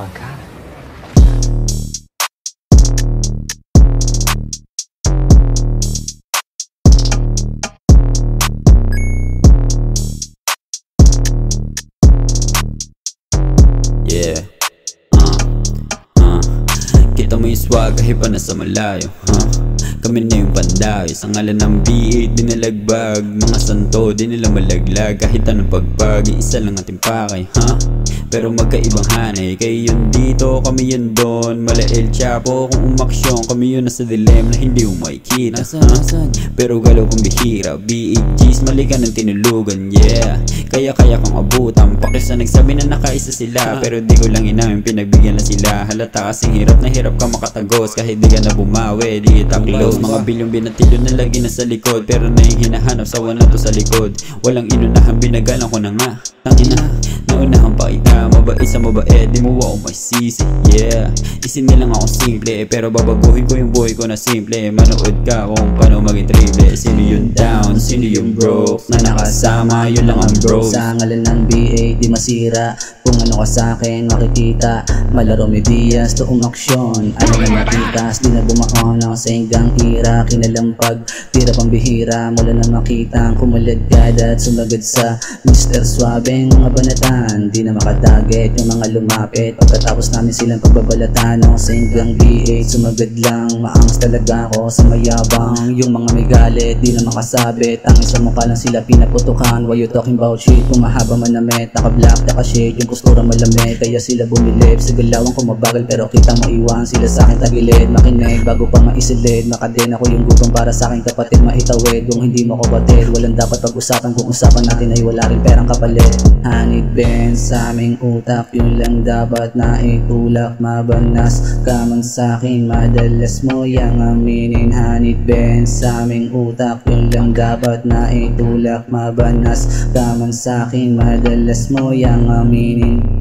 pagka. Yeah. Kita mo yung swag kahit pa nasa malayo, Kami na yung pandayo. Sa ngalan ng B8 di nalagbag. Mga santo di nila malaglag. Kahit anong pagpag, isa lang ating pakay, Pero magkaibang hanay. Kayo yun dito, kami yun doon. Mala El Chapo kung umaksyon. Kami yun nasa dilema na hindi mo makikita, Pero galaw kong bihira. B8 G's mali ka ng tinulugan, yeah. Kaya kang abutan. Pakisa nagsabi na nakaisa sila, pero di ko lang inamin, pinagbigyan na sila. Halata kasing hirap na hirap ka makatagos. Kahit di ka na bumawi, di kita close. Mga bilyong binatilo na lagi na sa likod, pero na yung hinahanap sa wala to sa likod. Walang inunahan, binagalan ko na nga. Tangina, naunahan pa kita. Mabait sa mabait, di mo ako may sisi, yeah. Isin nilang ako simple, pero babaguhin ko yung buhay ko na simple. Manood ka kung paano maging triple. Sino yung down, sino yung broke, na nakasama, yun lang ang bro. Sa ngalan ng B8 di masira. Kung ano ka sa'kin makikita. Malaro may bias to umaksyon. Ano na makitas, di na bumaon ako sa hanggang ira. Kinalampag, tira pang bihira. Mula na makita ang kumalagad at sumagad sa Mr. Suabeng mga banatan. Di na makadaget yung mga lumapit. Pagkatapos namin silang pagbabalatan ako sa hanggang B8 sumagad lang. Maangas talaga ako sa mayabang. Yung mga may galit di na makasabit. Tangin sa mukha lang sila pinaputukan. Why you talking about shit? Kung mahaba man na met, naka-black, naka-shade, yung postura malamig. Kaya sila bumilip sa galawan ko mabagal, pero kita mo iwan sila sa akin tagilid. Makinig bago pa maisilid. Makadin ako yung gupang para sa akin kapatid. Maitawid kung hindi mo ko batid. Walang dapat pag-usapan kung usapan natin ay wala rin perang kapalit. Hanid Ben sa aming utak, yun lang dapat na itulak. Mabanas ka man sa akin, madalas mo yang aminin. Hanid Ben sa aming utak, yun lang dapat na itulak. Mabanas ka man sa akin, madalas mo yang aminin.